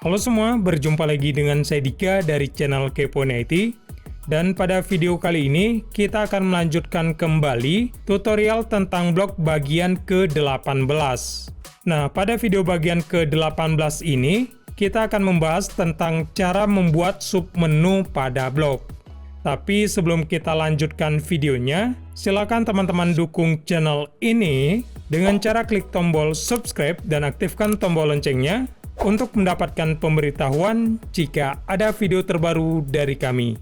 Halo semua, berjumpa lagi dengan saya Dika dari channel Kepoin IT. Dan pada video kali ini, kita akan melanjutkan kembali tutorial tentang blog bagian ke-18. Nah, pada video bagian ke-18 ini, kita akan membahas tentang cara membuat submenu pada blog. Tapi sebelum kita lanjutkan videonya, silakan teman-teman dukung channel ini dengan cara klik tombol subscribe dan aktifkan tombol loncengnya untuk mendapatkan pemberitahuan jika ada video terbaru dari kami.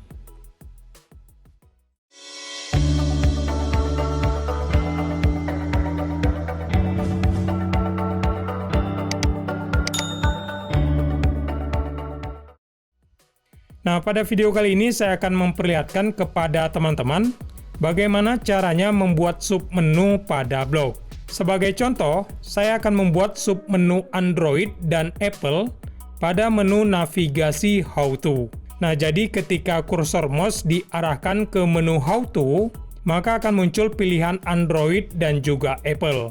Nah, pada video kali ini saya akan memperlihatkan kepada teman-teman bagaimana caranya membuat submenu pada blog. Sebagai contoh, saya akan membuat submenu Android dan Apple pada menu navigasi How To. Nah, jadi ketika kursor mouse diarahkan ke menu How To, maka akan muncul pilihan Android dan juga Apple.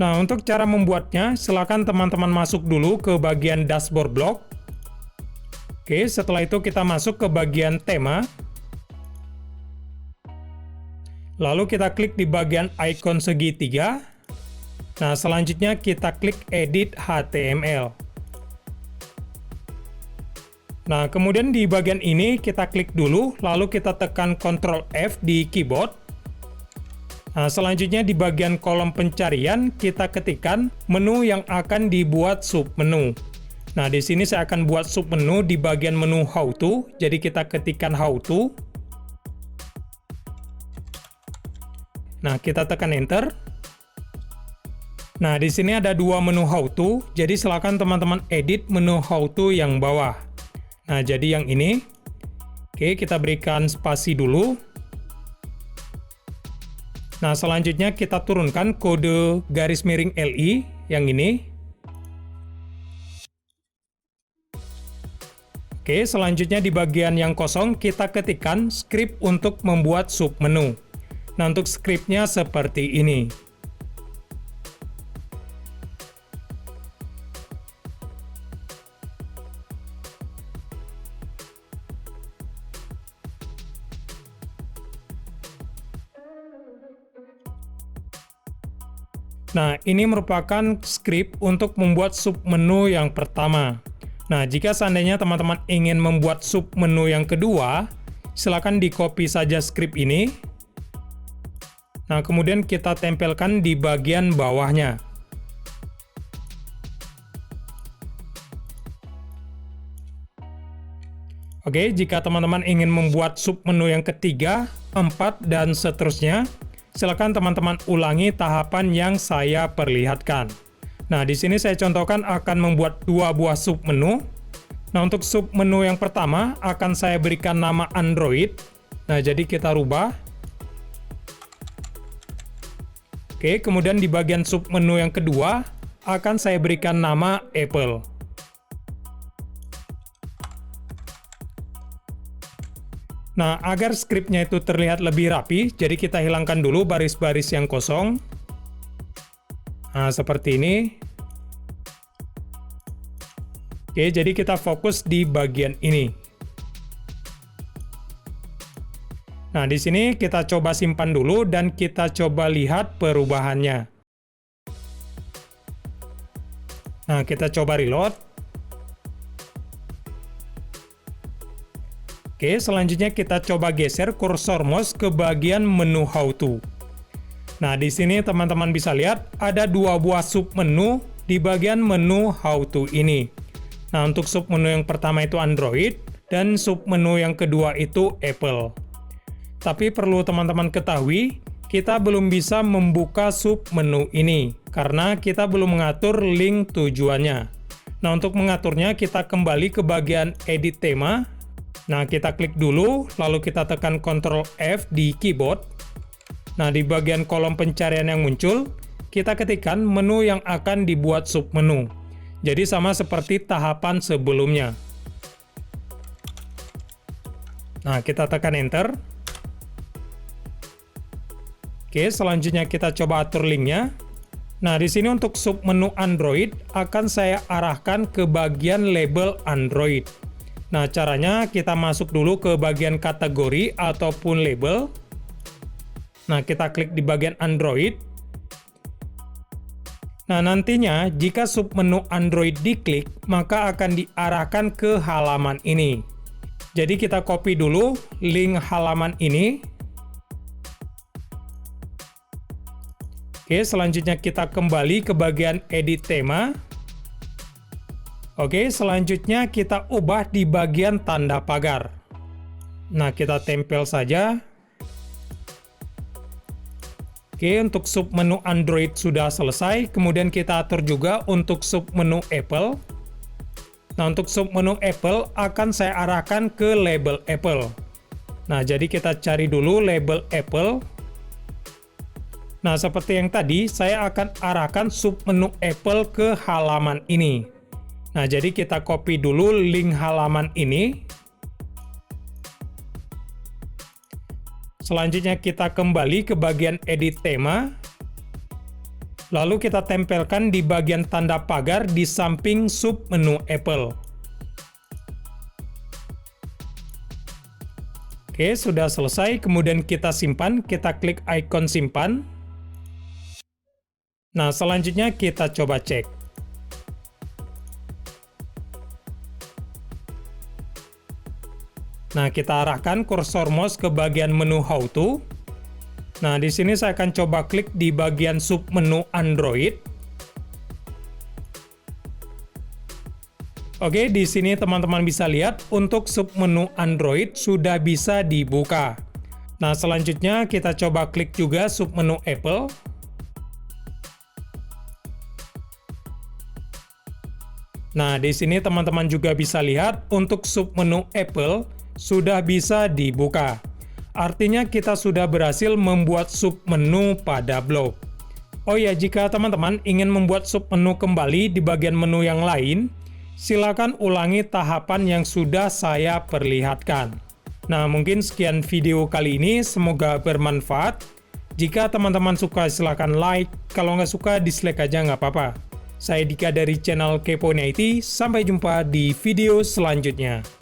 Nah, untuk cara membuatnya, silakan teman-teman masuk dulu ke bagian dashboard blog. Oke, setelah itu kita masuk ke bagian tema. Lalu kita klik di bagian icon segitiga. Nah, selanjutnya kita klik Edit HTML. Nah, kemudian di bagian ini kita klik dulu, lalu kita tekan Ctrl F di keyboard. Nah, selanjutnya di bagian kolom pencarian kita ketikkan menu yang akan dibuat submenu. Nah, di sini saya akan buat submenu di bagian menu How To, jadi kita ketikkan How To. Nah, kita tekan Enter. Nah, di sini ada dua menu How To, jadi silakan teman-teman edit menu How To yang bawah. Nah, jadi yang ini. Oke, kita berikan spasi dulu. Nah, selanjutnya kita turunkan kode garis miring LI yang ini. Oke, selanjutnya di bagian yang kosong kita ketikkan script untuk membuat submenu. Nah, untuk scriptnya seperti ini. Nah, ini merupakan script untuk membuat submenu yang pertama. Nah, jika seandainya teman-teman ingin membuat submenu yang kedua, silakan di-copy saja script ini. Nah, kemudian kita tempelkan di bagian bawahnya. Oke, jika teman-teman ingin membuat submenu yang ketiga, 4, dan seterusnya, silakan teman-teman ulangi tahapan yang saya perlihatkan. Nah, di sini saya contohkan akan membuat dua buah submenu. Nah, untuk submenu yang pertama akan saya berikan nama Android. Nah, jadi kita rubah. Oke, kemudian di bagian submenu yang kedua akan saya berikan nama Apple. Nah, agar scriptnya itu terlihat lebih rapi, jadi kita hilangkan dulu baris-baris yang kosong. Nah, seperti ini. Oke, jadi kita fokus di bagian ini. Nah, di sini kita coba simpan dulu dan kita coba lihat perubahannya. Nah, kita coba reload. Oke, selanjutnya kita coba geser kursor mouse ke bagian menu How To. Nah, di sini teman-teman bisa lihat ada dua buah submenu di bagian menu How To ini. Nah, untuk submenu yang pertama itu Android dan submenu yang kedua itu Apple. Tapi perlu teman-teman ketahui, kita belum bisa membuka submenu ini karena kita belum mengatur link tujuannya. Nah, untuk mengaturnya kita kembali ke bagian edit tema. Nah, kita klik dulu, lalu kita tekan Ctrl F di keyboard. Nah, di bagian kolom pencarian yang muncul, kita ketikkan menu yang akan dibuat submenu. Jadi sama seperti tahapan sebelumnya. Nah, kita tekan Enter. Oke, selanjutnya kita coba atur linknya. Nah, di sini untuk submenu Android akan saya arahkan ke bagian label Android. Nah, caranya kita masuk dulu ke bagian kategori ataupun label. Nah, kita klik di bagian Android. Nah, nantinya jika submenu Android diklik, maka akan diarahkan ke halaman ini. Jadi kita copy dulu link halaman ini. Oke, selanjutnya kita kembali ke bagian edit tema. Oke, selanjutnya kita ubah di bagian tanda pagar. Nah, kita tempel saja. Oke, untuk submenu Android sudah selesai. Kemudian kita atur juga untuk submenu Apple. Nah, untuk submenu Apple akan saya arahkan ke label Apple. Nah, jadi kita cari dulu label Apple. Nah, seperti yang tadi, saya akan arahkan submenu Apple ke halaman ini. Nah, jadi kita copy dulu link halaman ini. Selanjutnya kita kembali ke bagian edit tema. Lalu kita tempelkan di bagian tanda pagar di samping submenu Apple. Oke, sudah selesai. Kemudian kita simpan, kita klik ikon simpan. Nah, selanjutnya kita coba cek. Nah, kita arahkan kursor mouse ke bagian menu How To. Nah, di sini saya akan coba klik di bagian submenu Android. Oke, di sini teman-teman bisa lihat untuk submenu Android sudah bisa dibuka. Nah, selanjutnya kita coba klik juga submenu Apple. Nah, di sini teman-teman juga bisa lihat untuk submenu Apple sudah bisa dibuka. Artinya kita sudah berhasil membuat submenu pada blog. Oh ya, jika teman-teman ingin membuat submenu kembali di bagian menu yang lain, silakan ulangi tahapan yang sudah saya perlihatkan. Nah, mungkin sekian video kali ini, semoga bermanfaat. Jika teman-teman suka silakan like, kalau nggak suka dislike aja nggak apa-apa. Saya Dika dari channel Kepoin IT, sampai jumpa di video selanjutnya.